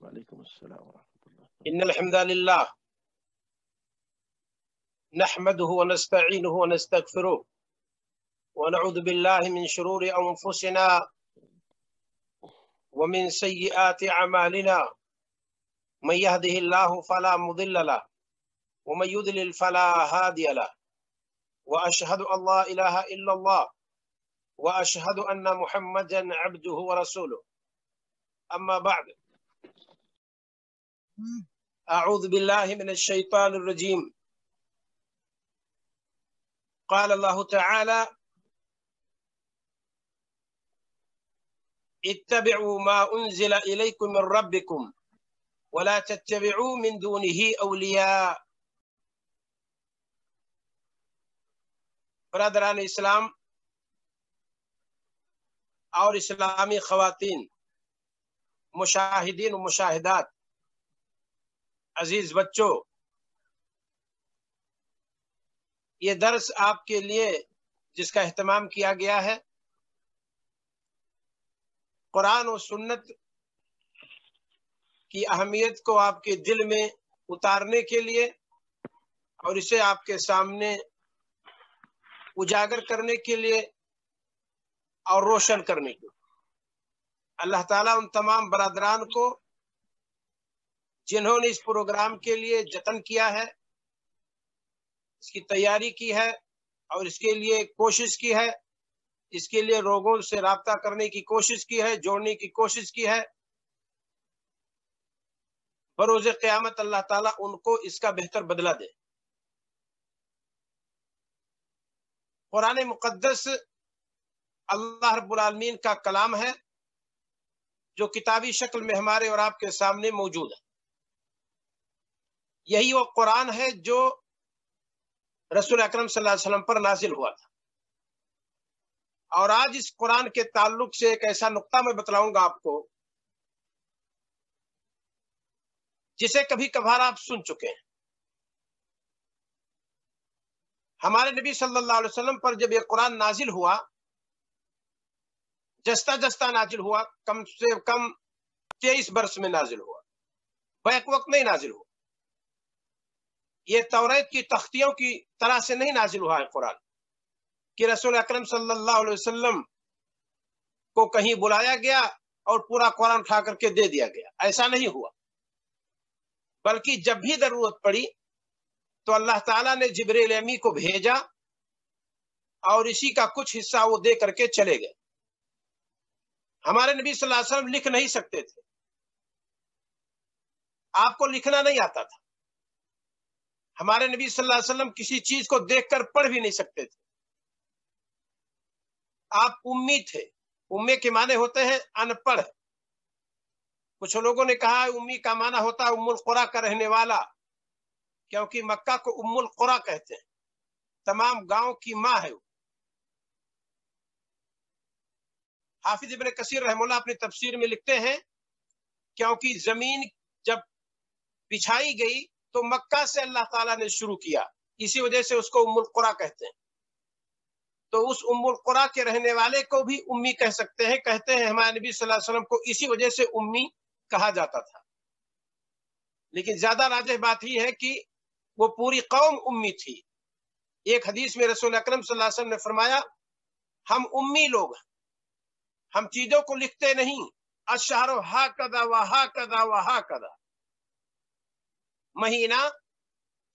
وعلیکم السلام ورحمۃ اللہ۔ ان الحمد للہ نحمده ونستعینه ونستغفره ونعوذ بالله من شرور انفسنا ومن سیئات اعمالنا من يهده الله فلا مضل له ومن يضلل فلا هادي له واشهد ان لا اله الا الله واشهد ان محمدا عبده ورسوله اما بعد اعوذ بالله من الشیطان الرجیم قال الله تعالى اتبعوا ما انزل اليكم من ربكم ولا تتبعوا من دونه اولیاء۔ برادران اسلام اور اسلامی خواتین، مشاہدین و مشاہدات، عزیز بچوں، یہ درس آپ کے لیے جس کا اہتمام کیا گیا ہے قرآن و سنت کی اہمیت کو آپ کے دل میں اتارنے کے لیے اور اسے آپ کے سامنے اجاگر کرنے کے لیے اور روشن کرنے کے لیے۔ اللہ تعالیٰ ان تمام برادران کو جنہوں نے اس پروگرام کے لیے جتن کیا ہے، اس کی تیاری کی ہے اور اس کے لیے کوشش کی ہے، اس کے لیے لوگوں سے رابطہ کرنے کی کوشش کی ہے، جوڑنے کی کوشش کی ہے، بروز قیامت اللہ تعالیٰ ان کو اس کا بہتر بدلہ دے۔ قرآن مقدس اللہ رب العالمین کا کلام ہے جو کتابی شکل میں ہمارے اور آپ کے سامنے موجود ہے۔ یہی وہ قرآن ہے جو رسول اکرم صلی اللہ علیہ وسلم پر نازل ہوا تھا۔ اور آج اس قرآن کے تعلق سے ایک ایسا نقطہ میں بتلاؤں گا آپ کو جسے کبھی کبھار آپ سن چکے ہیں۔ ہمارے نبی صلی اللہ علیہ وسلم پر جب یہ قرآن نازل ہوا، جستا جستا نازل ہوا، کم سے کم 23 برس میں نازل ہوا، بیک وقت نہیں نازل ہوا۔ یہ توریت کی تختیوں کی طرح سے نہیں نازل ہوا ہے قرآن کہ رسول اکرم صلی اللہ علیہ وسلم کو کہیں بلایا گیا اور پورا قرآن اٹھا کر کے دے دیا گیا، ایسا نہیں ہوا۔ بلکہ جب بھی ضرورت پڑی تو اللہ تعالیٰ نے جبریل امی کو بھیجا اور اسی کا کچھ حصہ وہ دے کر کے چلے گئے۔ ہمارے نبی صلی اللہ علیہ وسلم لکھ نہیں سکتے تھے، آپ کو لکھنا نہیں آتا تھا۔ ہمارے نبی صلی اللہ علیہ وسلم کسی چیز کو دیکھ کر پڑھ بھی نہیں سکتے تھے۔ آپ امی تھے۔ امی کے معنی ہوتے ہیں ان پڑھ۔ کچھ لوگوں نے کہا امی کا معنی ہوتا ہے ام القریٰ کا رہنے والا، کیونکہ مکہ کو ام القریٰ کہتے ہیں، تمام گاؤں کی ماں ہے۔ حافظ ابن کثیر رحمہ اللہ اپنی تفسیر میں لکھتے ہیں کیونکہ زمین جب بچھائی گئی تو مکہ سے اللہ تعالیٰ نے شروع کیا، اسی وجہ سے اس کو ام القریٰ کہتے ہیں۔ تو اس ام القریٰ کے رہنے والے کو بھی امی کہہ سکتے ہیں، کہتے ہیں ہمارے نبی صلی اللہ علیہ وسلم کو اسی وجہ سے امی کہا جاتا تھا۔ لیکن زیادہ راجح بات ہی ہے کہ وہ پوری قوم امی تھی۔ ایک حدیث میں رسول اکرم صلی اللہ علیہ وسلم نے فرمایا ہم امی لوگ ہیں، ہم چیزوں کو لکھتے نہیں، الشہر ہاکذا وہاکذا وہاکذا، مہینہ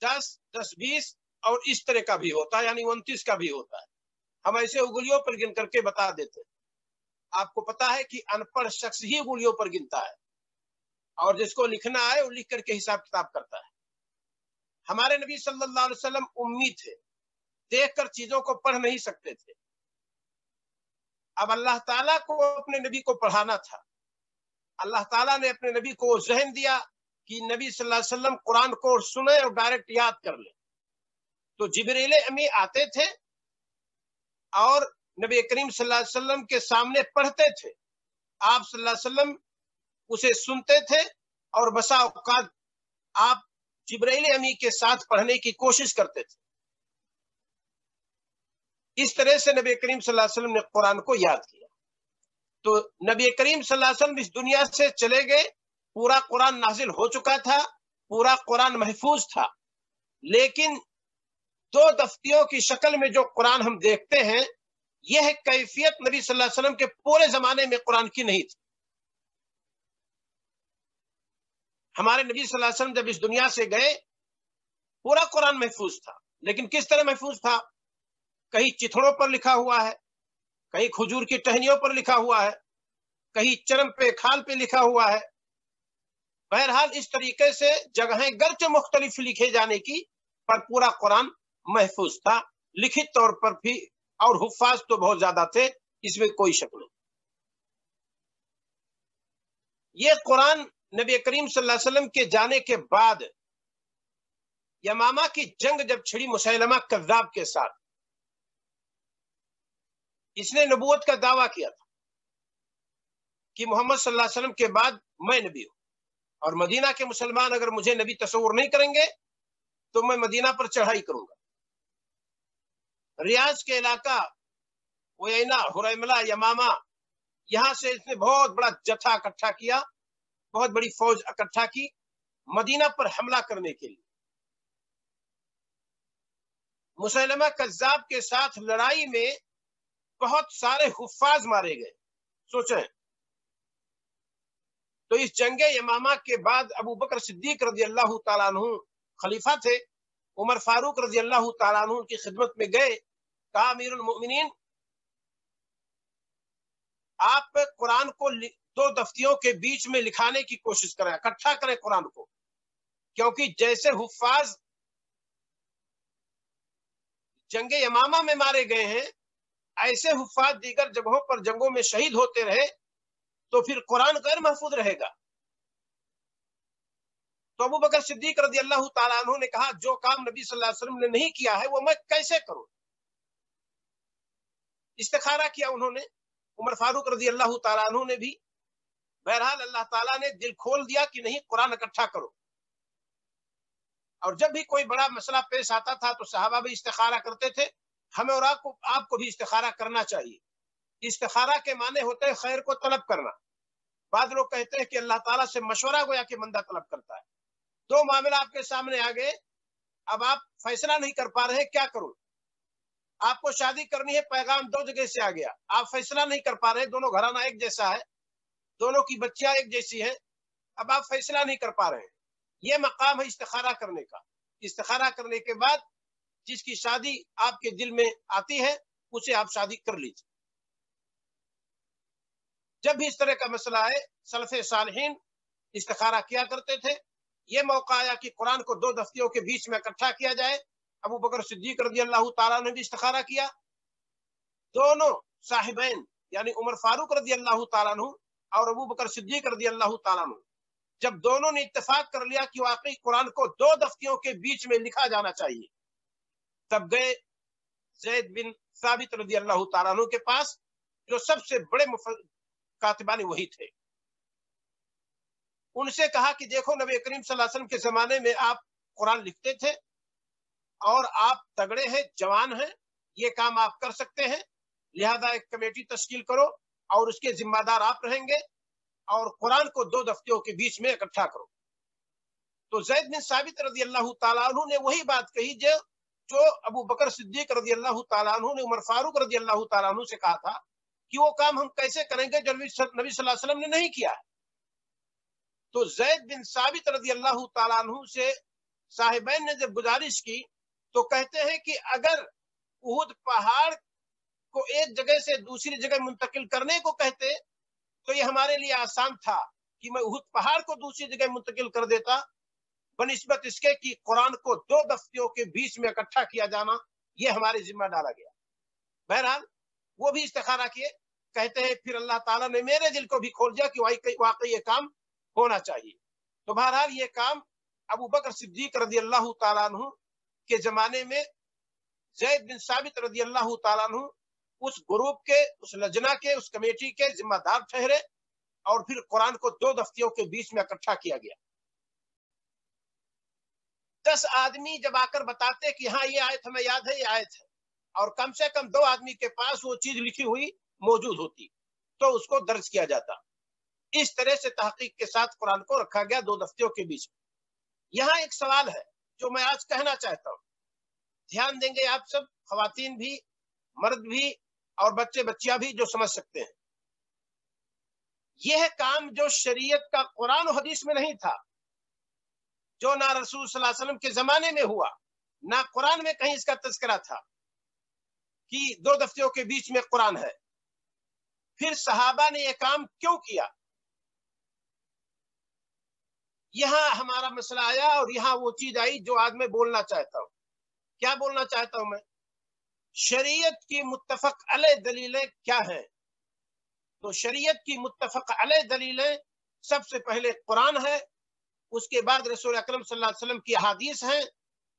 10، 10، 20 اور اس طرح کا بھی ہوتا ہے، یعنی 29 کا بھی ہوتا ہے۔ ہم ایسے انگلیوں پر گن کر کے بتا دیتے ہیں۔ آپ کو پتا ہے کہ ان پڑھ شخص ہی انگلیوں پر گنتا ہے، اور جس کو لکھنا ہے وہ لکھ کر کے حساب کتاب کرتا ہے۔ ہمارے نبی صلی اللہ علیہ وسلم امی تھے، دیکھ کر چیزوں کو پڑھ نہیں سکتے تھے۔ اب اللہ تعالیٰ کو اپنے نبی کو پڑھانا تھا۔ اللہ تعالیٰ نے اپنے نبی کو ذہن دیا کہ نبی صلی اللہ علیہ وسلم قرآن کو سنیں اور ڈائریکٹ یاد کر لیں۔ تو جبریل امی آتے تھے اور نبی کریم صلی اللہ علیہ وسلم کے سامنے پڑھتے تھے، آپ صلی اللہ علیہ وسلم اسے سنتے تھے اور بسا اوقات آپ جبریل امی کے ساتھ پڑھنے کی کوشش کرتے تھے۔ اس طرح سے نبی کریم صلی اللہ علیہ وسلم نے قرآن کو یاد کیا۔ تو نبی کریم صلی اللہ علیہ وسلم اس دنیا سے چلے گئے पूरा कुरान नाजिल हो चुका था, पूरा कुरान महफूज था, लेकिन 2 दफ्तियों की शक्ल में जो कुरान हम देखते हैं, यह कैफियत नबी सल्लल्लाहु अलैहि वसल्लम के पूरे जमाने में कुरान की नहीं थी। हमारे नबी सल्लल्लाहु अलैहि वसल्लम जब इस दुनिया से गए, पूरा कुरान महफूज था, लेकिन किस तरह महफूज था? कहीं चिथड़ों पर लिखा हुआ है, कहीं खजूर की टहनियों पर लिखा हुआ है, कहीं चरम पे खाल पे लिखा हुआ है। बहरहाल इस तरीके से जगहें गर्च मुख्तलिफ लिखे जाने की, पर पूरा कुरान महफूज था, लिखित तौर पर भी, और हुफ्फाज तो बहुत ज्यादा थे, इसमें कोई शक नहीं। ये कुरान नबी करीम सल्लल्लाहु अलैहि वसल्लम के जाने के बाद यमामा की जंग जब छिड़ी मुसैलमा कज़्ज़ाब के साथ, इसने नबूवत का दावा किया था कि मोहम्मद सल्लल्लाहु अलैहि वसल्लम के बाद मैं नबी हूं, और मदीना के मुसलमान अगर मुझे नबी तस्वुर नहीं करेंगे तो मैं मदीना पर चढ़ाई करूंगा। रियाज के इलाका उयैना, हुरैमला, यमामा, यहां से इसने बहुत बड़ा जत्था इकट्ठा किया, बहुत बड़ी फौज इकट्ठा की मदीना पर हमला करने के लिए। मुसैलमा कज़्ज़ाब के साथ लड़ाई में बहुत सारे हुफ्फाज मारे गए। सोचें, तो इस जंगे यमामा के बाद अबू बकर सिद्दीक रज़ी अल्लाह तआला अन्हु खलीफा थे, उमर फारूक रज़ी अल्लाह तआला अन्हु की खिदमत में गए, कहा अमीरुल मोमिनीन, आप कुरान को 2 दफ्तियों के बीच में लिखाने की कोशिश करें, इकट्ठा करें कुरान को, क्योंकि जैसे हुफ्फाज जंगे यमामा में मारे गए हैं, ऐसे हुफ्फाज दीगर जगहों पर जंगों में शहीद होते रहे तो फिर कुरान गैर महफूज रहेगा। तो अबू बकर सिद्दीक रज़ी अल्लाह तआला अन्हु ने कहा, जो काम नबी सल्लल्लाहु अलैहि वसल्लम ने नहीं किया है वो मैं कैसे करूं? इस्तिखारा किया उन्होंने, उमर फारूक रज़ी अल्लाह तआला अन्हु ने भी। बहरहाल अल्लाह ताला ने दिल खोल दिया कि नहीं, कुरान इकट्ठा करो। और जब भी कोई बड़ा मसला पेश आता था तो सहाबा भी इस्तिखारा करते थे, हमें और आपको भी इस्तिखारा करना चाहिए। इस्तिखारा के माने होते हैं खैर को तलब करना। बाद लोग कहते हैं कि अल्लाह ताला से मशवरा गोया कि बंदा तलब करता है। 2 मामला आपके सामने आ गए, अब आप फैसला नहीं कर पा रहे, क्या करूं? आपको शादी करनी है, पैगाम 2 जगह से आ गया, आप फैसला नहीं कर पा रहे, दोनों घराना एक जैसा है, दोनों की बच्चियां एक जैसी है, अब आप फैसला नहीं कर पा रहे हैं। ये मकाम है इस्तिखारा करने का। इस्तिखारा करने के बाद जिसकी शादी आपके दिल में आती है उसे आप शादी कर लीजिए। जब भी इस तरह का मसला है, सलफ़े सालिहीन इस्तिखारा किया करते थे। ये मौका आया कि कुरान को 2 दफ्तियों के बीच में इकट्ठा किया जाए। अबू बकर सिद्दीक रज़ी अल्लाह तआला ने भी इस्तिखारा किया। दोनों साहिबैन यानी उमर फारूक रज़ी अल्लाह तआला अन्हु और अबू बकर सिद्दीक रज़ी अल्लाह तआला अन्हु, जब दोनों ने इत्तेफाक कर लिया कि वाकई कुरान को 2 दफ्तियों के बीच में लिखा जाना चाहिए, तब गए ज़ैद बिन साबित रज़ी अल्लाह तआला अन्हु के पास, जो सबसे बड़े कातिबानी वही थे। उनसे कहा कि देखो, नबी करीम सल्लल्लाहु अलैहि वसल्लम के जमाने में आप कुरान लिखते थे और आप तगड़े हैं, जवान हैं, ये काम आप कर सकते हैं, लिहाजा एक कमेटी तश्कील करो और उसके जिम्मेदार आप रहेंगे और कुरान को 2 दफ्तियों के बीच में इकट्ठा करो। तो ज़ैद बिन साबित रज़ी अल्लाह तआला अन्हु ने वही बात कही जो अबू बकर सिद्दीक रज़ी अल्लाह तआला अन्हु ने उमर फारूक रज़ी अल्लाह तआला अन्हु से कहा था कि वो काम हम कैसे करेंगे जो नबी सल्लल्लाहु अलैहि वसल्लम ने नहीं किया है। तो ज़ैद बिन साबित रज़ी अल्लाह तआला अन्हु से साहिबैन ने जब गुजारिश की तो कहते हैं कि अगर उहुद पहाड़ को एक जगह से दूसरी जगह मुंतकिल करने को कहते तो ये हमारे लिए आसान था कि मैं उहुद पहाड़ को दूसरी जगह मुंतकिल कर देता, बनिस्बत इसके कि कुरान को 2 दफ्तियों के बीच में इकट्ठा किया जाना ये हमारे जिम्मा डाला गया। बहरहाल वो भी इस्तिखारा किए, कहते हैं फिर अल्लाह ताला ने मेरे दिल को भी खोल दिया कि वाकई ये काम होना चाहिए। तो बहरहाल ये काम अबू बकर सिद्दीक रज़ी अल्लाह तआला अन्हु के जमाने में ज़ैद बिन साबित रज़ी अल्लाह तआला अन्हु उस ग्रुप के, उस लजना के, उस कमेटी के जिम्मेदार ठहरे और फिर कुरान को 2 दफ्तियों के बीच में इकट्ठा किया गया। 10 आदमी जब आकर बताते कि हाँ ये आयत हमें याद है, ये आयत है, और कम से कम 2 आदमी के पास वो चीज लिखी हुई मौजूद होती तो उसको दर्ज किया जाता। इस तरह से तहकीक के साथ कुरान को रखा गया दो दफ्तियों के बीच में। यहाँ एक सवाल है जो मैं आज कहना चाहता हूँ, ध्यान देंगे आप सब, खवातीन भी, मर्द भी और बच्चे बच्चियां भी जो समझ सकते हैं। यह काम जो शरीयत का कुरान और हदीस में नहीं था, जो ना रसूल सल्लल्लाहु अलैहि वसल्लम के जमाने में हुआ, ना कुरान में कहीं इसका तज़किरा था कि दो दफ्तियों के बीच में कुरान है, फिर सहाबा ने यह काम क्यों किया? यहां हमारा मसला आया और यहां वो चीज आई जो आज मैं बोलना चाहता हूं। क्या बोलना चाहता हूं मैं? शरीयत की मुत्तफक अलैह दलीलें क्या हैं? तो शरीयत की मुत्तफक अलैह दलीलें सबसे पहले कुरान है, उसके बाद रसूल अकरम सल्लल्लाहु अलैहि वसल्लम की अहादीस हैं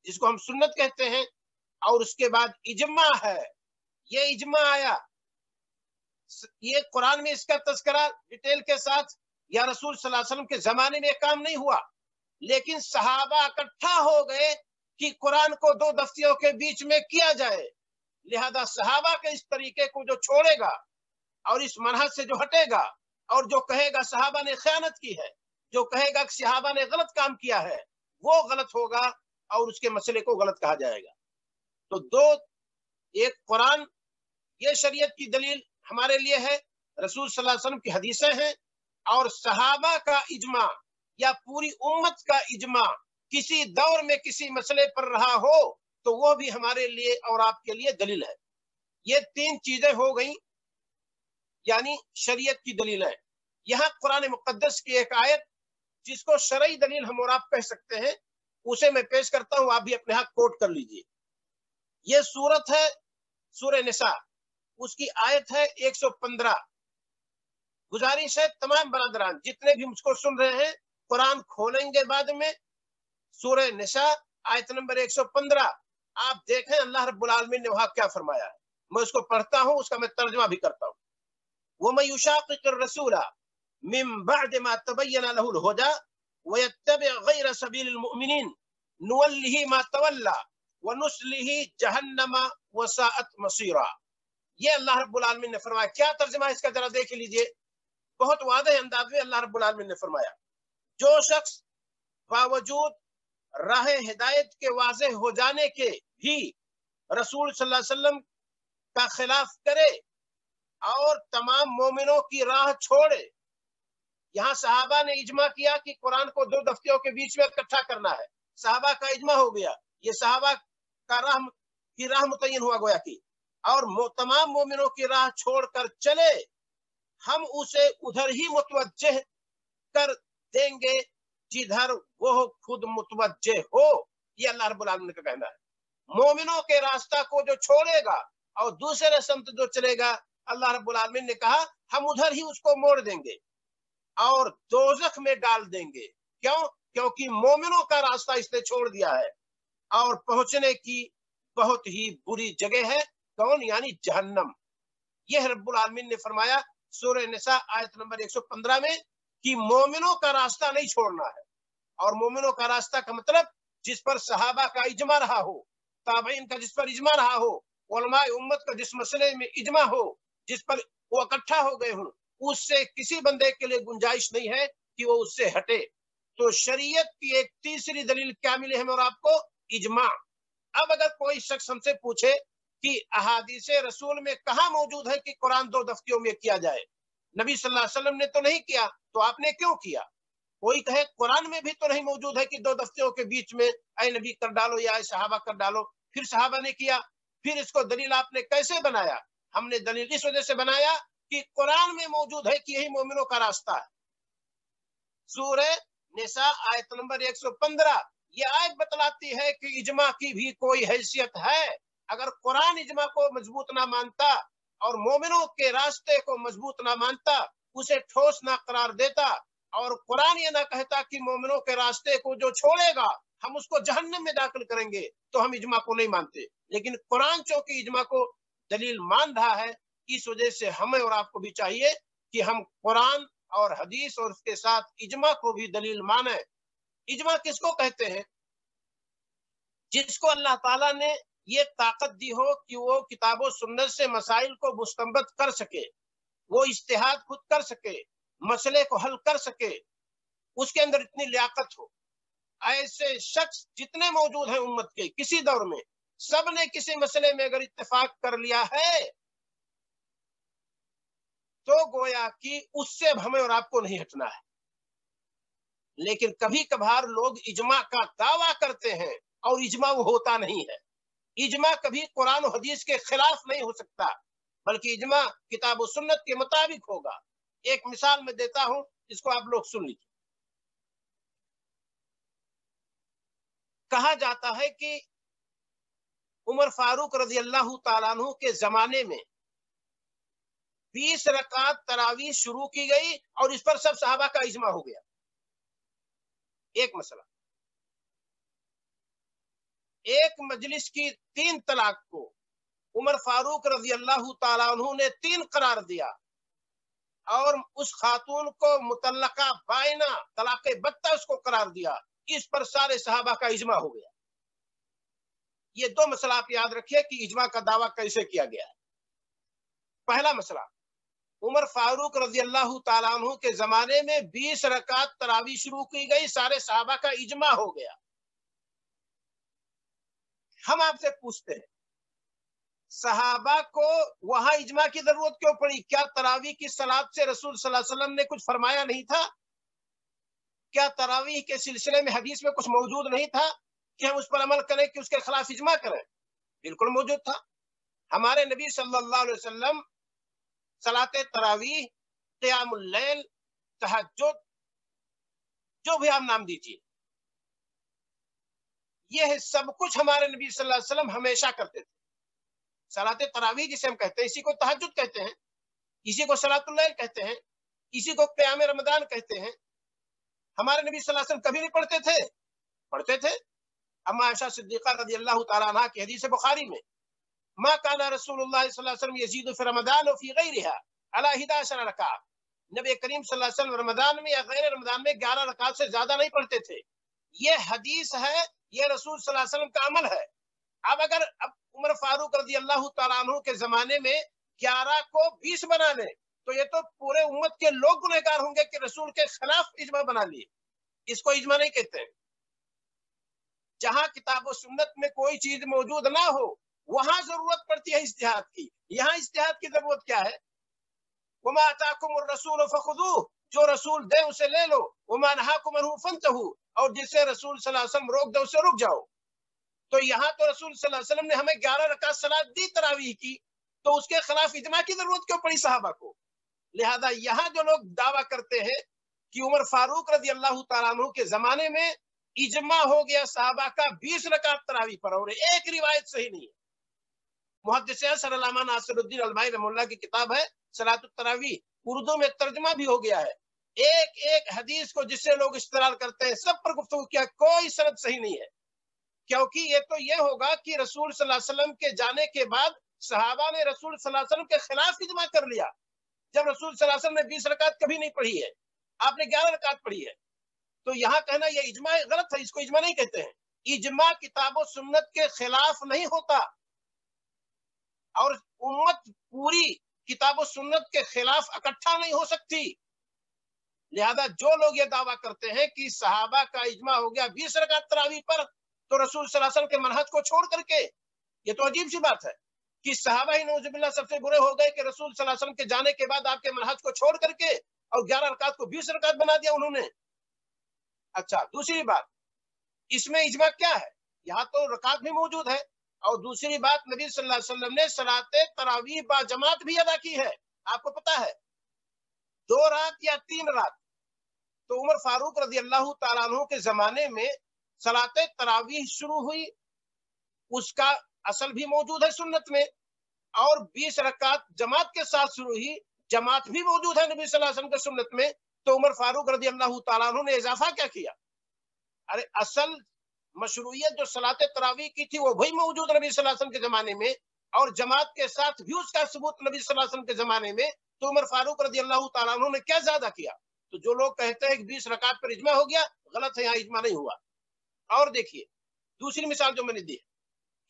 जिसको हम सुन्नत कहते हैं, और उसके बाद इजमा है। ये इजमा आया, ये कुरान में इसका तज़किरा डिटेल के साथ या रसूल सल्लल्लाहु अलैहि वसल्लम के जमाने में काम नहीं हुआ, लेकिन सहाबा इकट्ठा हो गए कि कुरान को दो दफ्तियों के बीच में किया जाए। लिहाजा सहाबा के इस तरीके को जो छोड़ेगा और इस मनहज से जो हटेगा और जो कहेगा सहाबा ने खयानत की है, जो कहेगा कि सहाबा ने गलत काम किया है, वो गलत होगा और उसके मसले को गलत कहा जाएगा। तो दो, एक कुरान, ये शरीयत की दलील हमारे लिए है, रसूल सल्लल्लाहु अलैहि वसल्लम की हदीसें हैं, और सहाबा का इजमा या पूरी उम्मत का इजमा किसी दौर में किसी मसले पर रहा हो तो वो भी हमारे लिए और आपके लिए दलील है। ये तीन चीजें हो गई, यानी शरीयत की दलील है। यहाँ कुरान मुकद्दस की एक आयत जिसको शरई दलील हम और आप कह सकते हैं, उसे मैं पेश करता हूं, आप भी अपने हाथ कोट कर लीजिए। ये सूरत है सूरह निसा, उसकी आयत है 115। गुजारिश है तमाम बरादरान जितने भी मुझको सुन रहे हैं, कुरान खोलेंगे बाद में, सूरह निसा आयत नंबर 115, आप देखें अल्लाह रब्बुल आलमीन ने वहां क्या फरमाया है। मैं उसको पढ़ता हूं, उसका मैं तर्जुमा भी करता हूं। वमन युशाक़िक़िर रसूला मिन बअद मा तबय्यन लहुल हुदा व यत्तबि गैर सबीलिल मुमिनीन नुवल्लिहि मा तवल्ला व नुस्लिहि जहन्नम व साअत मसीरा। ये अल्लाह रब्बुल आलमीन ने फरमाया। क्या तर्जुमा है इसका, जरा देख लीजिए। बहुत वाज़ेह अंदाज में अल्लाह रब्बुल आलमीन ने फरमाया, जो शख्स बावजूद राह हिदायत के वाज़ेह हो जाने के भी रसूल सल्लल्लाहु अलैहि वसल्लम का खिलाफ करे और तमाम मोमिनों की राह छोड़े। यहाँ सहाबा ने इजमा किया कि कुरान को दो दफ्तियों के बीच में इकट्ठा करना है, सहाबा का इजमा हो गया, ये सहाबा का राह मुतय्यन हुआ गोया की, और तमाम मोमिनों की राह छोड़कर चले, हम उसे उधर ही मुतवज्जह कर देंगे जिधर वो खुद मुतवज्जे हो। ये अल्लाह रब्बुल आलमीन का कहना है। मोमिनों के रास्ता को जो छोड़ेगा और दूसरे संत जो चलेगा, अल्लाह रब्बुल आलमीन ने कहा हम उधर ही उसको मोड़ देंगे और दोज़ख में डाल देंगे। क्यों? क्योंकि मोमिनों का रास्ता इसने छोड़ दिया है और पहुंचने की बहुत ही बुरी जगह है। कौन? यानी जहन्नम। यह रब्बुल आलमीन ने फरमाया सूरह निसा आयत नंबर 115 में कि मोमिनों का रास्ता नहीं छोड़ना है। और मोमिनों का रास्ता का मतलब जिस पर सहाबा का इजमा रहा हो, ताबईन का जिस पर इजमा रहा हो, उलमाए उम्मत का जिस मसले में इजमा हो, जिस पर वो इकट्ठा हो गए हों, उससे किसी बंदे के लिए गुंजाइश नहीं है कि वो उससे हटे। तो शरीयत की एक तीसरी दलील क्या मिली हमें और आपको? इजमा। अब अगर कोई शख्स हमसे पूछे कि अहादीसे रसूल में कहाँ मौजूद है कि कुरान दो दफ्तियों में किया जाए, नबी सल्लल्लाहु अलैहि वसल्लम ने तो नहीं किया, तो आपने क्यों किया? कोई कहे कुरान में भी तो नहीं मौजूद है कि दो दफ्तियों के बीच में ऐ नबी कर डालो या ऐ सहाबा कर डालो, फिर सहाबा ने किया, फिर इसको दलील आपने कैसे बनाया? हमने दलील इस वजह से बनाया कि कुरान में मौजूद है कि यही मोमिनों का रास्ता है। सूरह निसा आयत नंबर 115, ये आयत बतलाती है कि इजमा की भी कोई हैसियत है। अगर कुरान इजमा को मजबूत ना मानता और मोमिनों के रास्ते को मजबूत ना मानता, उसे ठोस ना करार देता, और कुरान ये ना कहता कि मोमिनों के रास्ते को जो छोड़ेगा हम उसको जहन्नम में दाखिल करेंगे, तो हम इजमा को नहीं मानते। लेकिन कुरान चूंकि इजमा को दलील मान रहा है, इस वजह से हमें और आपको भी चाहिए कि हम कुरान और हदीस और उसके साथ इजमा को भी दलील माने। इजमा किसको कहते हैं? जिसको अल्लाह ताला ने ये ताकत दी हो कि वो किताबों सुन्नत से मसाइल को मुस्तंबत कर सके, वो इज्तिहाद खुद कर सके, मसले को हल कर सके, उसके अंदर इतनी लियाकत हो। ऐसे शख्स जितने मौजूद हैं उम्मत के किसी दौर में, सब ने किसी मसले में अगर इत्तेफाक कर लिया है तो गोया कि उससे अब हमें और आपको नहीं हटना है। लेकिन कभी कभार लोग इजमा का दावा करते हैं और इजमा वो होता नहीं है। इजमा कभी कुरान और हदीस के खिलाफ नहीं हो सकता, बल्कि इजमा किताब और सुन्नत के मुताबिक होगा। एक मिसाल मैं देता हूं, इसको आप लोग सुन लीजिए। कहा जाता है कि उमर फारूक रजी अल्लाह तआला अन्हु के जमाने में 20 रकात तरावी शुरू की गई और इस पर सब सहाबा का इजमा हो गया। एक मसला, एक मजलिस की 3 तलाक को उमर फारूक रजी अल्लाह तआला अन्हु ने 3 करार दिया और उस खातून को मुतल्लका बाइना तलाक बत्ता उसको करार दिया। इस पर सारे सहाबा का इजमा हो गया। ये 2 मसला आप याद रखिए कि इजमा का दावा कैसे किया गया है। पहला मसला, उमर फारूक रजी अल्लाह तआला अन्हु के जमाने में 20 रकात तरावी शुरू की गई, सारे सहाबा का इजमा हो गया। हम आपसे पूछते हैं, सहाबा को वहां इजमा की जरूरत क्यों पड़ी? क्या तरावी की सलात से रसूल सल्लल्लाहु अलैहि वसल्लम ने कुछ फरमाया नहीं था? क्या तरावी के सिलसिले में हदीस में कुछ मौजूद नहीं था कि हम उस पर अमल करें, कि उसके खिलाफ इजमा करें? बिल्कुल मौजूद था। हमारे नबी सल्लल्लाहु अलैहि वसल्लम सलाते तरावी, क़ियामुल लैल, तहज्जुद, जो भी आप नाम दीजिए, यह सब कुछ हमारे नबी सल्लल्लाहु अलैहि वसल्लम हमेशा करते थे। सलाते तरावी जिसे हम कहते हैं, इसी को तहज्जुद कहते हैं, इसी को सलातुल लैल कहते हैं, इसी को क़ियाम रमजान कहते हैं। हमारे नबी सल्लल्लाहु अलैहि वसल्लम कभी नहीं पढ़ते थे? पढ़ते थे। अम्मा आयशा सिद्दीक़ा रज़ी अल्लाह तआला अन्हा की हदीस बुखारी में, मा काना रसूलुल्लाह सल्लल्लाहु अलैहि वसल्लम यज़ीदु फ़ी रमज़ान व फ़ी ग़ैरिहा अला 11 रकात। नबी करीम सल्लल्लाहु अलैहि वसल्लम रमजान में या गैर रमजान में 11 रकात से ज्यादा नहीं पढ़ते थे। ये हदीस है, ये रसूल सल्लल्लाहु अलैहि वसल्लम का अमल है। अब अगर उमर फारूक रज़ी अल्लाह तआला अन्हु के जमाने में 11 को 20 बना ले, तो ये तो पूरे उम्मत के लोग गुनहगार होंगे कि रसूल के खिलाफ इजमा बना लिए। इसको इजमा नहीं कहते। जहां किताब और सुन्नत में कोई चीज मौजूद ना हो वहां जरूरत पड़ती है इज्तिहाद की। यहाँ इज्तिहाद की जरूरत क्या है? वमा अताकुमुर रसूल फखुदूह, जो रसूल दे उसे ले लो, वमा नहाकुम अन्हु फंतहू, और जिसे रसूल सल्लल्लाहु अलैहि वसल्लम रोक दे उसे रुक जाओ। तो यहाँ तो रसूल सल्लल्लाहु अलैहि वसल्लम ने हमें 11 रकात सलात दी तरावीह की, तो उसके खिलाफ इजमा की जरूरत क्यों पड़ी सहाबा को? लिहाजा यहाँ जो लोग दावा करते हैं कि उमर फारूक रज़ी अल्लाह तआला अन्हु के जमाने में इजमा हो गया सहाबा का 20 रकात तरावी पर, और एक रिवायत सही नहीं है। मुहद्दिस असर अल्लामा नासिरुद्दीन अलबानी रहमतुल्लाह की किताब है सलातुत तरावी, उर्दू में तर्जुमा भी हो गया है। एक एक हदीस को जिससे लोग इस्तेलाल करते हैं सब पर गुफ्तगू किया, कोई सनद सही नहीं है। क्योंकि ये तो ये होगा कि रसूल सल्लल्लाहु अलैहि वसल्लम के जाने के बाद सहाबा ने रसूल सल्लल्लाहु अलैहि वसल्लम के खिलाफ इजमा कर लिया। जब रसूल सल्लल्लाहु अलैहि वसल्लम ने 20 रकात कभी नहीं पढ़ी है, आपने 11 रकात पढ़ी है, तो यहाँ कहना ये इजमा गलत है, इसको इजमा नहीं कहते हैं। इजमा किताबो सुन्नत के खिलाफ नहीं होता, और उम्मत पूरी किताबो सुन्नत के खिलाफ इकट्ठा नहीं हो सकती। लिहाजा जो लोग ये दावा करते हैं कि सहाबा का इजमा हो गया 20 रकात तरावी पर, तो रसूल सल्लल्लाहु अलैहि वसल्लम के मनहज को छोड़ करके, ये तो अजीब सी बात है कि सहाबा ही नौजुबिल्लाह सबसे बुरे हो गए कि रसूल सल्लल्लाहु अलैहि वसल्लम के जाने के बाद आपके मनहज को छोड़ करके और 11 रकात को 20 रकात बना दिया उन्होंने। अच्छा, दूसरी बात, इसमें इजमा क्या है? यहाँ तो रकात भी मौजूद है, और दूसरी बात, नबी सल्लल्लाहु अलैहि वसल्लम ने सलाते तरावीह बा जमात भी अदा की है। आपको पता है 2 रात या 3 रात। तो उमर फारूक रज़ी अल्लाह तआला अन्हु के जमाने में सलाते तरावीह शुरू हुई, उसका असल भी मौजूद है सुन्नत में, और 20 रकात जमात के साथ शुरू हुई, जमात भी मौजूद है नबी सल्लल्लाहु अलैहि वसल्लम के सुन्नत में। तो उमर फारूक रज़ी अल्लाह तआला अन्हु ने इजाफा क्या किया? अरे असल मशरूइयत जो सलाते तरावीह की थी वो वही मौजूद नबी सल्लल्लाहु अलैहि वसल्लम के जमाने में, और जमात के साथ भी उसका सबूत नबी सल्लल्लाहु अलैहि वसल्लम के जमाने में। तो उमर फारूक रज़ी अल्लाह तआला अन्हु ने क्या ज्यादा किया? तो जो लोग कहते हैं कि 20 रकात पर इजमा हो गया, गलत है, यहाँ इजमा नहीं हुआ। और देखिए दूसरी मिसाल जो मैंने दी है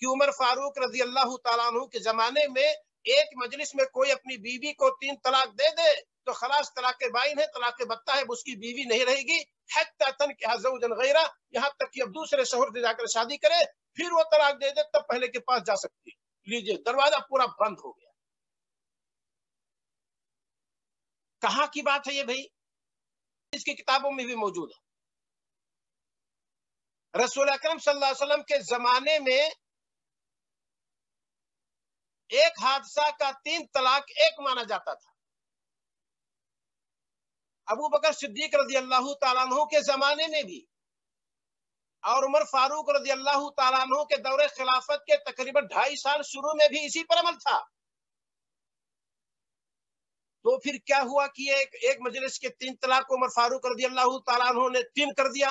कि उमर फारूक रज़ी अल्लाह तआला अन्हु के जमाने में एक मजलिस में कोई अपनी बीवी को 3 तलाक दे दे تو خلاص طلاق بائن ہے، طلاق بتہ ہے، اس کی بیوی نہیں رہے گی حتی تنکح زوجا غیرہ، یہاں تک کہ اب دوسرے شوہر سے جا کر شادی کرے، پھر وہ طلاق دے دے تب پہلے کے پاس جا سکتی ہے۔ لیجئے دروازہ پورا بند ہو گیا۔ کہاں کی بات ہے یہ بھائی؟ اس کی کتابوں میں بھی موجود ہے۔ رسول اکرم صلی اللہ علیہ وسلم کے زمانے میں ایک حادثہ کا 3 طلاق ایک مانا جاتا تھا۔ ابو بکر صدیق رضی اللہ تعالیٰ عنہ کے زمانے میں بھی، اور عمر فاروق رضی اللہ تعالیٰ عنہ کے دور خلافت کے تقریباً 2.5 سال شروع میں بھی اسی پر عمل تھا۔ تو پھر کیا ہوا کہ ایک مجلس کے 3 طلاق کو عمر فاروق رضی اللہ تعالیٰ عنہ نے 3 کر دیا،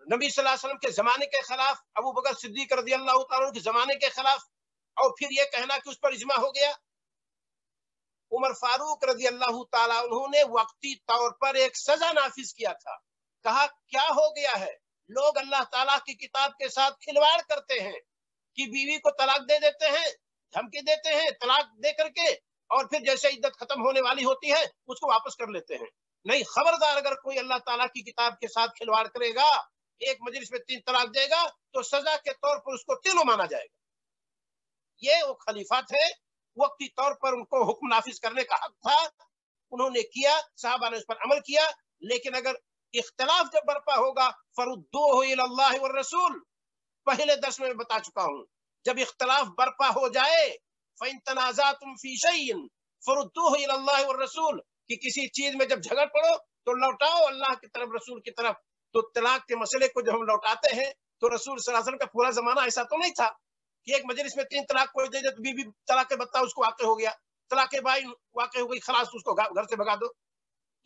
نبی صلی اللہ علیہ وسلم کے زمانے کے خلاف، ابو بکر صدیق رضی اللہ تعالیٰ عنہ کے زمانے کے خلاف، اور پھر یہ کہنا کہ اس پر اجماع ہو گیا۔ عمر فاروق رضی اللہ تعالیٰ عنہ نے وقتی طور پر ایک سزا نافذ کیا تھا۔ کہا کیا ہو گیا ہے، لوگ اللہ تعالیٰ کی کتاب کے ساتھ کھلواڑ کرتے ہیں کہ بیوی کو طلاق دے دیتے ہیں، دھمکی دیتے ہیں طلاق دے کر کے، اور پھر جیسے عدت ختم ہونے والی ہوتی ہے اس کو واپس کر لیتے ہیں۔ نہیں، خبردار اگر کوئی اللہ تعالیٰ کی کتاب کے ساتھ کھلواڑ کرے گا، ایک مجلس میں 3 طلاق دے گا، تو سزا کے طور پر اس کو تینوں مانا جائے گا۔ یہ وہ خلیفہ تھے، وقتی طور پر ان کو حکم نافذ کرنے کا حق تھا، انہوں نے کیا، صحابہ نے اس پر عمل کیا۔ لیکن اگر اختلاف جب برپا ہوگا، فردوہ الی اللہ والرسول، پہلے درس میں بتا چکا ہوں، جب اختلاف برپا ہو جائے، فَإِن تَنَازَعْتُمْ فِي شَيْءٍ فَرُدُّوهُ إِلَى اللَّهِ وَالرَّسُولِ، کہ کسی چیز میں جب جھگڑ پڑو تو لوٹاؤ اللہ کی طرف، رسول کی طرف۔ تو طلاق کے مسئلے کو جب ہم لوٹاتے ہیں تو رسول صلی اللہ علیہ وسلم کا پورا زمانہ ایسا تو نہیں تھا کہ ایک مجلس میں 3 طلاق کوئی دے دے تو بیوی طلاق بتہ اس کو واقع ہو گیا، طلاق بائن واقع ہو گئی، خلاص اس کو گھر سے بھگا دو۔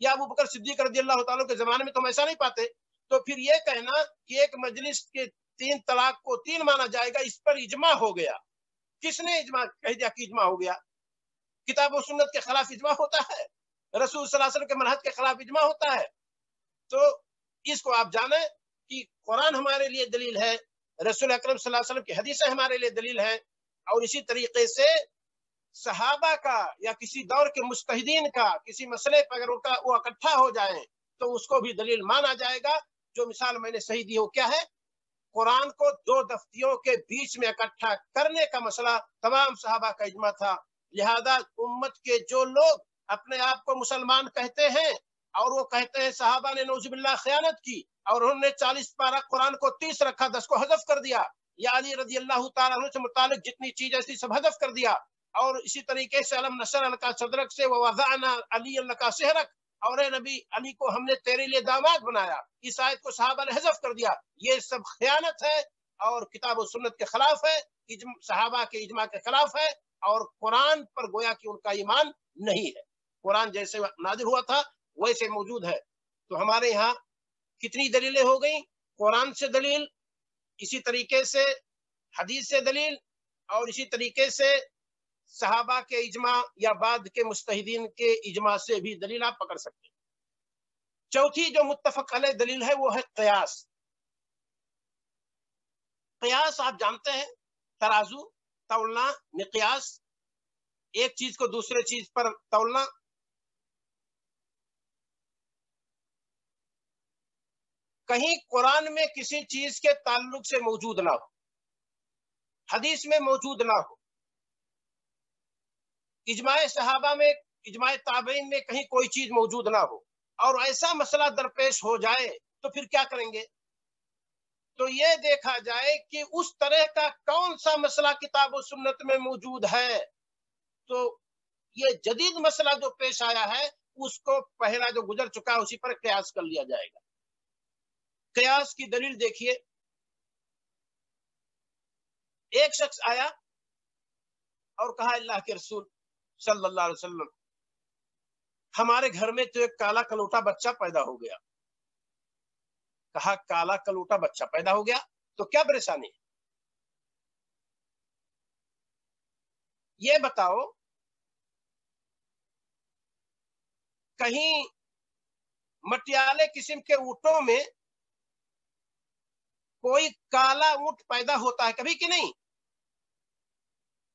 یا ابو بکر صدیق رضی اللہ تعالیٰ کے زمانے میں تو ہم ایسا نہیں پاتے۔ تو پھر یہ کہنا کہ ایک مجلس کے 3 طلاق کو 3 مانا جائے گا، اس پر اجماع ہو گیا۔ کس نے اجماع کہہ دیا کہ اجماع ہو گیا؟ کتاب و سنت کے خلاف اجماع ہوتا ہے، رسول صلی اللہ علیہ وسلم کے منہج کے خلاف اجماع ہوتا ہے۔ تو اس کو آپ جانیں کہ قرآن ہمارے لیے دلیل ہے، رسول اکرم صلی اللہ علیہ وسلم کی حدیثیں ہمارے لیے دلیل ہے، اور اسی طریقے سے صحابہ کا یا کسی دور کے مجتہدین کا کسی مسئلے پر اگر وہ اکٹھا ہو جائیں تو اس کو بھی دلیل مانا جائے گا۔ جو مثال میں نے صحیح دی وہ کیا ہے؟ قرآن کو 2 دفتیوں کے بیچ میں اکٹھا کرنے کا مسئلہ تمام صحابہ کا اجماع تھا۔ لہذا امت کے جو لوگ اپنے آپ کو مسلمان کہتے ہیں اور وہ کہتے ہیں صحابہ نے نعوذ باللہ خیانت کی اور انہوں نے 40 پارہ قرآن کو 30 رکھا، 10 کو حذف کر دیا، یا علی رضی اللہ تعالیٰ عنہ سے متعلق جتنی چیز ایسی سب حذف کر دیا، اور اسی طریقے سے علم نشر لک صدرک سے ووضعنا علی لک صہرک، اور اے نبی علی کو ہم نے تیرے لیے داماد بنایا، اس آیت کو صحابہ نے حذف کر دیا۔ یہ سب خیانت ہے اور کتاب و سنت کے خلاف ہے، صحابہ کے اجماع کے خلاف ہے، اور قرآن پر گویا کہ ان کا ایمان نہیں ہے۔ قرآن جیسے نازل ہوا تھا ویسے موجود ہے۔ تو ہمارے یہاں کتنی دلیلیں ہو گئیں؟ قرآن سے دلیل، اسی طریقے سے حدیث سے دلیل، اور اسی طریقے سے صحابہ کے اجماع یا بعد کے مجتہدین کے اجماع سے بھی دلیل آپ پکڑ سکتے ہیں۔ چوتھی جو متفق علیہ دلیل ہے وہ ہے قیاس۔ قیاس آپ جانتے ہیں، ترازو، تولنا، مقیاس، ایک چیز کو دوسرے چیز پر تولنا۔ کہیں قرآن میں کسی چیز کے تعلق سے موجود نہ ہو، حدیث میں موجود نہ ہو، اجماع صحابہ میں، اجماع تابعین میں کہیں کوئی چیز موجود نہ ہو، اور ایسا مسئلہ درپیش ہو جائے تو پھر کیا کریں گے؟ تو یہ دیکھا جائے کہ اس طرح کا کون سا مسئلہ کتاب و سنت میں موجود ہے۔ تو یہ جدید مسئلہ جو پیش آیا ہے اس کو پہلا جو گزر چکا ہے اسی پر قیاس کر لیا جائے گا۔ قیاس کی دلیل دیکھیے، ایک شخص آیا اور کہا اللہ کے رسول صلی اللہ علیہ وسلم، ہمارے گھر میں تو ایک کالا کلوٹا بچہ پیدا ہو گیا۔ کہا کالا کلوٹا بچہ پیدا ہو گیا تو کیا پریشانی ہے؟ یہ بتاؤ کہیں مٹیالے قسم کے اونٹوں میں کوئی کالا اونٹ پیدا ہوتا ہے کبھی کہ نہیں؟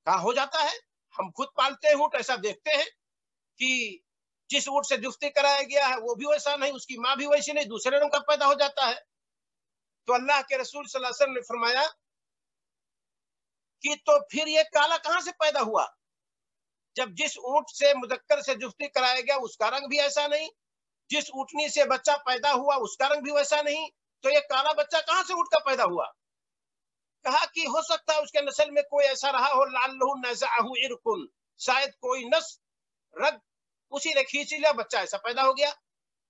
کہاں ہو جاتا ہے، ہم خود پالتے ہیں اونٹ، ایسا دیکھتے ہیں، कि जिस ऊंट से जुफ्ती कराया गया है वो भी वैसा नहीं, उसकी माँ भी वैसी नहीं, दूसरे रंग का पैदा हो जाता है। तो अल्लाह के रसूल सल्लल्लाहु अलैहि वसल्लम ने फरमाया कि तो फिर ये काला कहां से पैदा हुआ, जब जिस ऊंट से मुजक्कर से जुफ्ती कराया गया उसका रंग भी ऐसा नहीं, जिस ऊँटनी से बच्चा पैदा हुआ उसका रंग भी वैसा नहीं, तो ये काला बच्चा कहां से ऊँट का पैदा हुआ। कहा कि हो सकता है उसके नस्ल में कोई ऐसा रहा हो, लअल्लहु नज़अहु इरकुन, शायद कोई नस रग उसी ने खींच लिया, बच्चा ऐसा पैदा हो गया।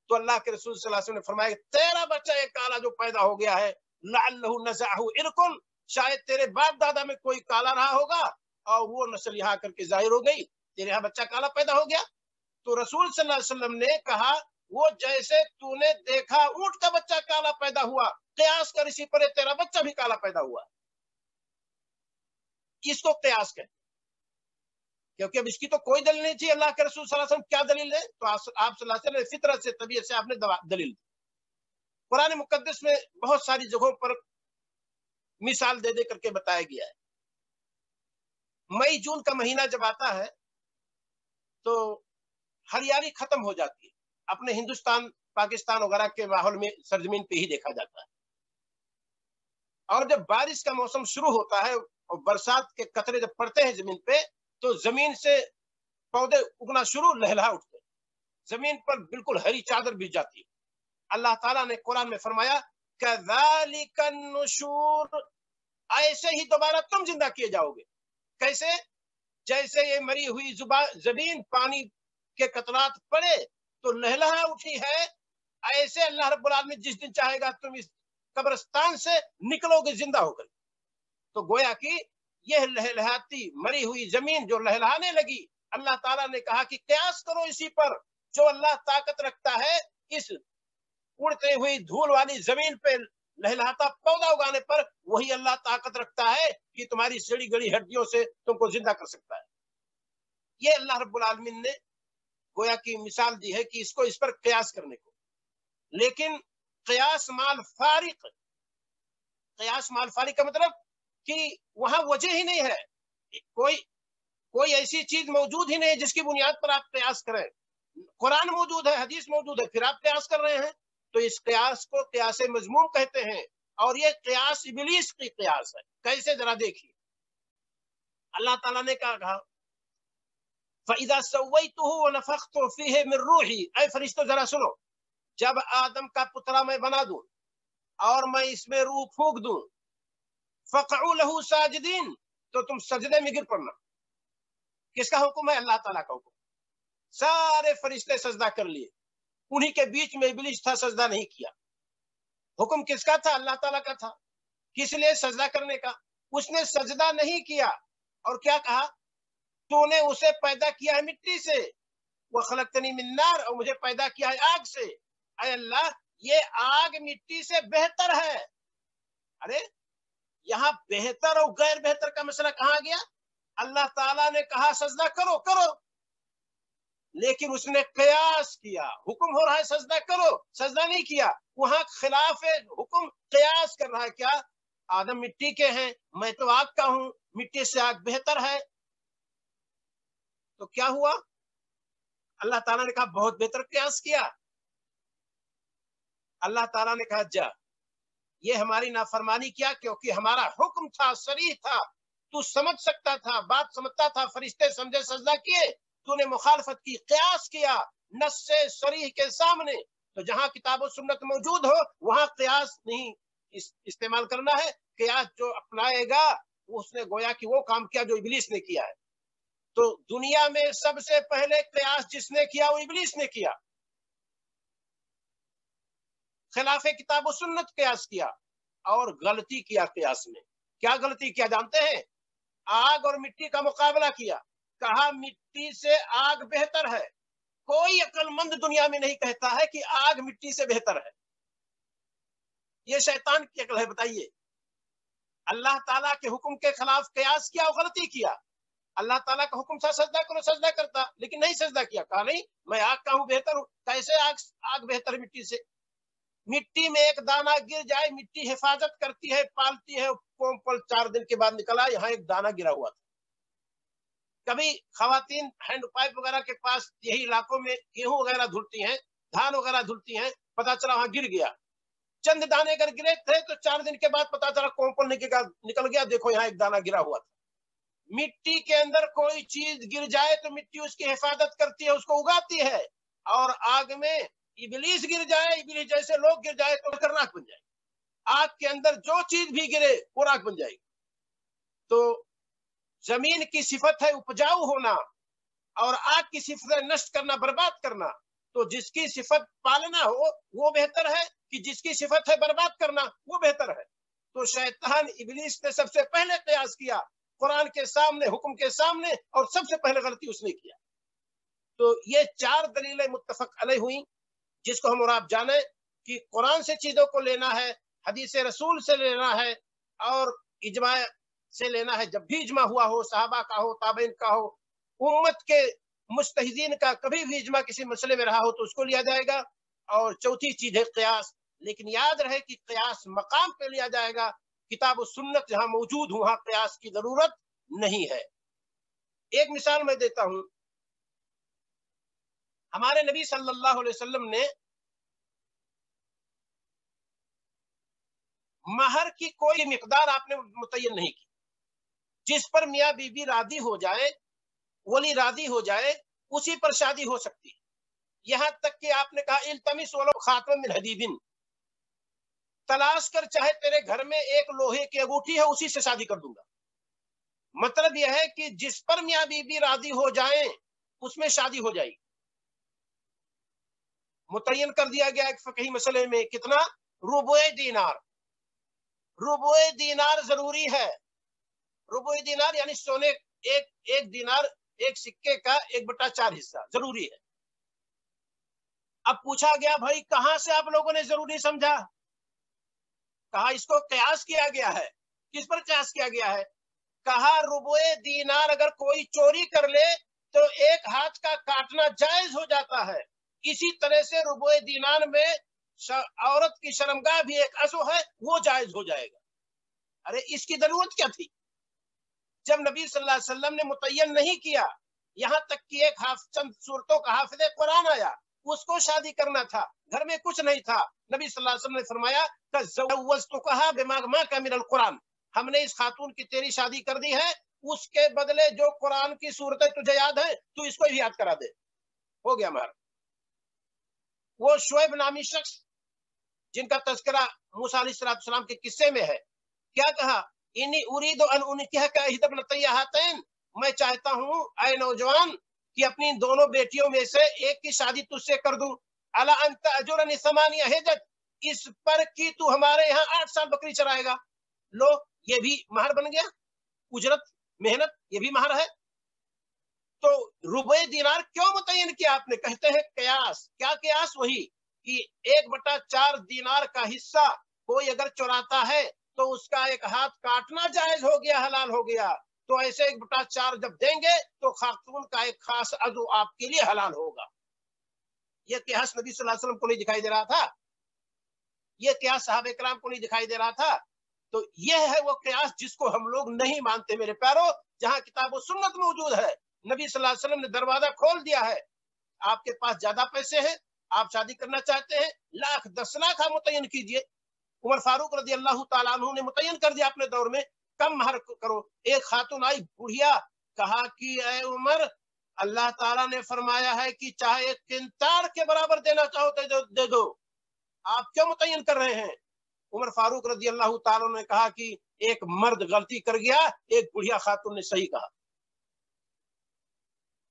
तो अल्लाह के रसूल सल्लल्लाहु अलैहि वसल्लम ने फरमाया तेरा बच्चा ये काला जो पैदा हो गया है, लअल्लहु नज़अहु इरकुन, शायद तेरे बाप दादा में कोई काला रहा होगा और वो नस्ल यहाँ करके जाहिर हो गई, तेरे यहाँ बच्चा काला पैदा हो गया। तो रसूल सल्लल्लाहु अलैहि वसल्लम ने कहा वो जैसे तूने देखा ऊंट का बच्चा काला पैदा हुआ, कयास कर इसी पर तेरा बच्चा भी काला पैदा हुआ। इसको कयास कहते, क्योंकि अब इसकी तो कोई दलील नहीं थी। अल्लाह के रसूल सल्लल्लाहु अलैहि वसल्लम क्या दलील है, तो आप सल्लल्लाहु अलैहि वसल्लम फितरत से तबीयत से आपने दलील दी। कुरान मुकद्दस में बहुत सारी जगहों पर मिसाल दे दे करके बताया गया है। मई जून का महीना जब आता है तो हरियाली खत्म हो जाती है, अपने हिंदुस्तान पाकिस्तान वगैरह के माहौल में सरजमीन पे ही देखा जाता है। और जब बारिश का मौसम शुरू होता है और बरसात के कतरे जब पड़ते हैं जमीन पे, तो जमीन से पौधे उगना शुरू, लहला उठते, जमीन पर बिल्कुल हरी चादर बिछ जाती है। अल्लाह ताला ने कुरान में फरमाया कज़ालिकन नुशूर, ऐसे ही दोबारा तुम जिंदा किए जाओगे। कैसे, जैसे ये मरी हुई जमीन पानी के कतरात पड़े तो लहलहा उठी है, ऐसे अल्लाह रब्बुल आलमीन जिस दिन चाहेगा तुम इस कब्रिस्तान से निकलोगे जिंदा होकर। तो गोया कि यह लहलहाती मरी हुई जमीन जो लहलहाने लगी, अल्लाह ताला ने कहा कि कयास करो इसी पर, जो अल्लाह ताकत रखता है इस उड़ते हुई धूल वाली जमीन पे लहलहाता पौधा उगाने पर, वही अल्लाह ताकत रखता है कि तुम्हारी सड़ी गड़ी हड्डियों से तुमको जिंदा कर सकता है। ये अल्लाह रब्बुल आलमीन ने गोया की मिसाल दी है कि इसको इस पर कयास करने को। लेकिन कयास माल फारिक, कयास माल फारिक का मतलब कि वहां वजह ही नहीं है, कोई ऐसी चीज मौजूद ही नहीं जिसकी बुनियाद पर आप कयास करें। कुरान मौजूद है, हदीस मौजूद है, फिर आप कयास कर रहे हैं, तो इस कयास को कयास मजमूम कहते हैं। और ये कयास इब्लीस की कयास है। कैसे, जरा देखिए, अल्लाह ताला ने क्या कहा, फ़इज़ा सव्वैतुहु व नफ़ख़्तु फ़ीहि मिन रूही, ऐ फरिश्तों जरा सुनो, जब आदम का पुतला मैं बना दूं और मैं इसमें रूह फूंक दूं, फ़क़उ लहू साजिदीन, तो तुम सजदे में गिर पड़ना। किसका हुक्म है? अल्लाह ताला का हुक्म। सारे फरिश्ते सजदा कर लिए, उन्हीं के बीच में इब्लीस था, सजदा नहीं किया। हुक्म किसका था? अल्लाह ताला का था। किस लिए? सजदा करने का। उसने सजदा नहीं किया और क्या कहा, तूने उसे पैदा किया है मिट्टी से, वह खलकतनी मिन नार, और मुझे पैदा किया है आग से। अरे अल्लाह, ये आग मिट्टी से बेहतर है। अरे यहाँ बेहतर और गैर बेहतर का मसला कहाँ गया? अल्लाह ताला ने कहा सजदा करो करो, लेकिन उसने कयास किया। हुक्म हो रहा है सजदा करो, सजदा नहीं किया। वहां खिलाफ हुक्म कयास कर रहा है। क्या? आदम मिट्टी के हैं, मैं तो आग का हूं, मिट्टी से आग बेहतर है। तो क्या हुआ? अल्लाह ताला ने कहा बहुत बेहतर कयास किया। अल्लाह ताला ने कहा जा, ये हमारी नाफरमानी किया, क्योंकि हमारा हुक्म था, सरीह था, तू समझ सकता था, बात समझता था, फरिश्ते समझे, सजदा किए, तूने मुखालफत की, कयास किया नस से सरीह के सामने। तो जहां किताब सुन्नत मौजूद हो वहां कयास नहीं इस्तेमाल करना है। कयास जो अपनाएगा उसने गोया कि वो काम किया जो इब्लीस ने किया है। तो दुनिया में सबसे पहले कयास जिसने किया वो इब्लीस ने किया, खिलाफे किताब सुन्नत कयास किया और गलती किया कयास में। क्या गलती किया जानते हैं? आग और मिट्टी का मुकाबला किया, कहा मिट्टी से आग बेहतर है। कोई अक्लमंद दुनिया में नहीं कहता है कि आग मिट्टी से बेहतर है। ये शैतान की अक्ल है, बताइए। अल्लाह ताला के हुक्म के खिलाफ कयास किया और गलती किया। अल्लाह ताला का हुक्म था सजदा करो, सजदा करता, लेकिन नहीं सजदा किया। कहा नहीं, मैं आग का हूं, बेहतर हूं। कैसे आग बेहतर मिट्टी से? मिट्टी में एक दाना गिर जाए, मिट्टी हिफाजत करती है, पालती है। कोमपल 4 दिन के बाद निकला, यहाँ एक दाना गिरा हुआ था। कभी खवातीन हैंड पाइप वगैरह के पास यही इलाकों में गेहूं वगैरह धुलती हैं, धान वगैरह धुलती हैं, पता चला वहां गिर गया, चंद दाने अगर गिरे थे तो 4 दिन के बाद पता चला कौन निकल गया, देखो यहाँ एक दाना गिरा हुआ था। मिट्टी के अंदर कोई चीज गिर जाए तो मिट्टी उसकी हिफाजत करती है, उसको उगाती है, और आग में इबलीस गिर जाए, इबलीस जैसे लोग गिर जाए तो राख बन जाए। आग के अंदर जो चीज भी गिरे वो राख बन जाएगी। तो जमीन की सिफत है उपजाऊ होना, और आग की सिफत है नष्ट करना, बर्बाद करना। तो जिसकी सिफत पालना हो वो बेहतर है कि जिसकी सिफत है बर्बाद करना वो बेहतर है। तो शैतान इबलीस ने सबसे पहले कयास किया कुरान के सामने, हुक्म के सामने, और सबसे पहले गलती उसने किया। तो ये 4 दलीलें मुत्तफक अलैह हुई, जिसको हम और आप जाने कि कुरान से चीजों को लेना है, हदीस रसूल से लेना है, और इजमा से लेना है। जब भी इजमा हुआ हो, सहाबा का हो, ताबईन का हो, उम्मत के मुज्तहिदीन का कभी भी इजमा किसी मसले में रहा हो तो उसको लिया जाएगा। और चौथी चीज है कयास। लेकिन याद रहे कि कयास मकाम पे लिया जाएगा, किताब और सुन्नत जहां मौजूद हो वहां कयास की जरूरत नहीं है। एक मिसाल मैं देता हूं, हमारे नबी सल्लल्लाहु अलैहि वसल्लम ने महर की कोई मिकदार आपने मुतय्यन नहीं की, जिस पर मियाँ बीबी राजी हो जाए, वली राजी हो जाए, उसी पर शादी हो सकती है। यहां तक कि आपने कहा इल्तमिस वलो खातम मिन हदीदिन, तलाश कर चाहे तेरे घर में एक लोहे की अंगूठी है उसी से शादी कर दूंगा। मतलब यह है कि जिस पर मियाँ बीबी राजी हो जाए उसमें शादी हो जाएगी। मुतय्यन कर दिया गया एक फकही मसले में, कितना? रुबुए दीनार। रुबुए दीनार जरूरी है। रुबुए दीनार यानी सोने एक दीनार, एक सिक्के का 1/4 हिस्सा जरूरी है। अब पूछा गया भाई कहां से आप लोगों ने जरूरी समझा? कहा इसको कयास किया गया है। किस पर कयास किया गया है? कहा रुबुए दीनार अगर कोई चोरी कर ले तो एक हाथ का काटना जायज हो जाता है। इसी तरह से रुबुए दीनार में औरत की शर्मगाह भी एक अज़ु है, वो जायज हो जाएगा। अरे इसकी जरूरत क्या थी जब नबी सल्लल्लाहु अलैहि वसल्लम ने मुतय्यन नहीं किया? यहां तक कि एक चंद सूरतों का हाफिज़े कुरान आया, उसको शादी करना था, घर में कुछ नहीं था। नबी सल्लल्लाहु अलैहि वसल्लम ने फरमाया ज़व्वजतुकहा बिमा का मिनल कुरान, हमने इस खातून की तेरी शादी कर दी है, उसके बदले जो कुरान की सूरतें तुझे याद है तू इसको भी याद करा दे। हो गया हमारा। वो शुएब नामी शख्स जिनका तस्करा मूसा अलैहिस्सलाम के किस्से में है, क्या कहा? इन्नी उरीदु अन उनकिहा इहदा हातैन, मैं चाहता हूं ऐ नौजवान कि अपनी दोनों बेटियों में से एक की शादी तुझसे कर दूं। अला अंत अजुरनी समानिया हिजत, इस पर कि तू हमारे यहाँ 8 साल बकरी चराएगा। लो ये भी महर बन गया, उजरत मेहनत ये भी महर है। तो रुबे दीनार क्यों मुतय्यन किया आपने? कहते हैं कयास। क्या कयास? वही कि 1/4 दीनार का हिस्सा कोई अगर चुराता है तो उसका एक हाथ काटना जायज हो गया, हलाल हो गया। तो ऐसे 1/4 जब देंगे तो खातून का एक खास अज़ु आपके लिए हलाल होगा। यह कयास नबी सल्लल्लाहु अलैहि वसल्लम को नहीं दिखाई दे रहा था, यह कयास सहाबा किराम को नहीं दिखाई दे रहा था। तो यह है वो कयास जिसको हम लोग नहीं मानते मेरे प्यारो। जहां किताब और सुन्नत मौजूद है, नबी सल्लल्लाहु अलैहि वसल्लम ने दरवाजा खोल दिया है। आपके पास ज्यादा पैसे हैं, आप शादी करना चाहते हैं, 1,00,000 10 लाख आप मुतय्यन कीजिए। उमर फारूक रजी अल्लाह तआला अन्हु ने मुतय्यन कर दिया अपने दौर में, कम महर करो। एक खातून आई बुढ़िया, कहा कि ऐ उमर, अल्लाह ताला ने फरमाया है कि चाहे एक किंतार के बराबर देना चाहो तो दे दो, आप क्यों मुतय्यन कर रहे हैं? उमर फारूक रजी अल्लाह तआला ने कहा कि एक मर्द गलती कर गया, एक बुढ़िया खातून ने सही कहा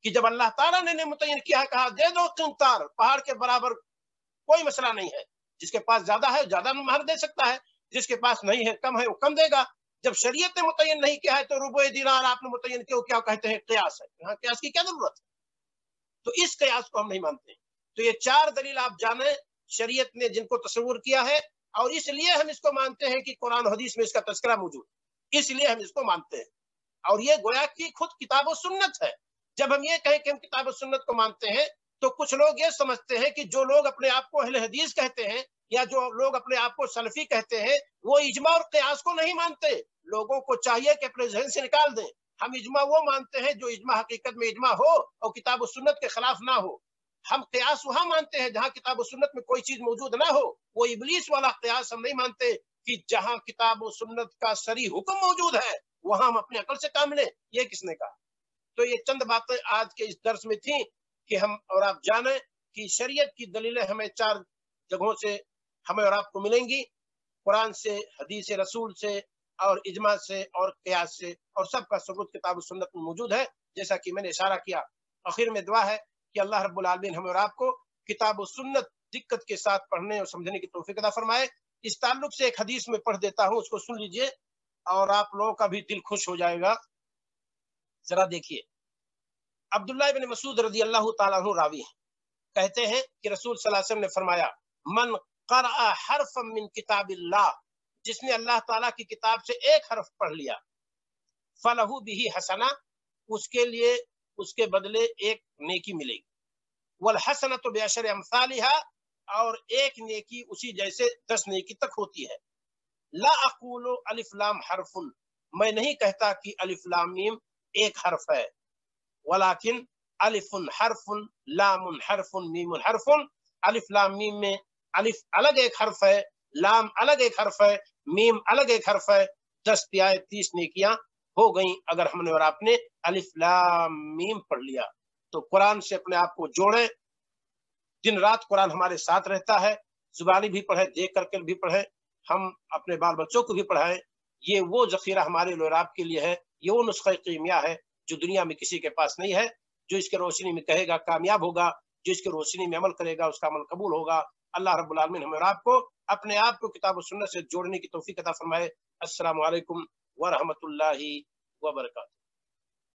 कि जब अल्लाह ताला ने मुतय्यन किया, कहा दे दो किंतार, पहाड़ के बराबर, कोई मसला नहीं है। जिसके पास ज्यादा है ज्यादा महर दे सकता है, जिसके पास नहीं है कम है वो कम देगा। जब शरीयत ने मुतय्यन नहीं किया है तो रुबुए दीनार आपने मुतय्यन किया, क्या कहते हैं? कयास है। यहाँ कयास की क्या जरूरत है? तो इस कयास को हम नहीं मानते। तो ये 4 दलील आप जाने शरीयत ने जिनको तस्वुर किया है, और इसलिए हम इसको मानते हैं कि कुरान हदीस में इसका तस्करा मौजूद, इसलिए हम इसको मानते हैं। और ये गोया की खुद किताब और सुन्नत है। जब हम ये कहें कि हम किताब और सुन्नत को मानते हैं तो कुछ लोग ये समझते हैं कि जो लोग अपने आप को अहले हदीस कहते हैं या जो लोग अपने आप को सलफी कहते हैं वो इजमा और कयास को नहीं मानते। लोगों को चाहिए कि अपने जहन से निकाल दें, हम इजमा वो मानते हैं जो इजमा हकीकत में इजमा हो और किताब और सुन्नत के खिलाफ ना हो। हम क़ियास वहां मानते हैं जहां किताब और सुन्नत में कोई चीज मौजूद ना हो। वो इबलीस वाला क़ियास हम नहीं मानते कि जहां किताब और सुन्नत का सरी हुक्म मौजूद है वहां हम अपने अकल से काम लें। ये किसने कहा? तो ये चंद बातें आज के इस दर्स में थी कि हम और आप जाने कि शरीयत की दलीलें हमें 4 जगहों से हमें और आपको मिलेंगी, कुरान से, हदीस रसूल से और इजमा से और क़ियास से, और सबका सबूत किताब और सुन्नत में मौजूद है। जैसा कि मैंने इशारा किया, आखिर में दुआ है कि अल्लाह रब्बुल आलमीन हमें और आपको किताब और सुन्नत दिक्कत के साथ पढ़ने और समझने की तौफीक अता फरमाए। इस ताल्लुक से एक हदीस में पढ़ देता हूँ, उसको सुन लीजिए और आप लोगों का भी दिल खुश हो जाएगा। जरा देखिए, अब्दुल्लाह इब्न मसूद रज़ी अल्लाह ताला अन्हु रावी हैं, कहते हैं कि रसूल सल्लल्लाहु अलैहि वसल्लम ने फरमाया, मन क़रअ हरफन मिन किताबिल्लाह, जिसने अल्लाह ताला की किताब से एक हरफ पढ़ लिया, फलहु बिही हसना, उसके लिए उसके बदले एक नेकी मिलेगी। वल हसनतु बिअशरि अमसालिहा, और एक नेकी उसी जैसे 10 नेकी तक होती है। ला अक़ूलु अलिफ लाम हरफुन, मैं नहीं कहता कि अलिफ लाम मीम एक हरफ है, वलाकिन अलिफुन हरफुन, लामुन हरफुन, मीमुन हरफुन। अलिफ लाम मीम में अलिफ अलग एक हरफ है, लाम अलग एक हरफ है, मीम अलग एक हरफ है। 10 तिहाई 30 नेकियां हो गई अगर हमने और आपने अलिफ लाम मीम पढ़ लिया। तो कुरान से अपने आप को जोड़े, दिन रात कुरान हमारे साथ रहता है, जुबानी भी पढ़े, देख करके भी पढ़े, हम अपने बाल बच्चों को भी पढ़ाएं। ये वो जखीरा हमारे लिए और आपके लिए है, ये वो नुस्खा कीमिया है जो दुनिया में किसी के पास नहीं है। जो इसके रोशनी में कहेगा कामयाब होगा, जो इसके रोशनी में अमल करेगा उसका अमल कबूल होगा। अल्लाह रब्बुल आलमीन हमें और आपको अपने आप को किताब और सुन्नत से जोड़ने की तौफीक अता फरमाए। अस्सलामु अलैकुम व रहमतुल्लाहि व बरकातहू।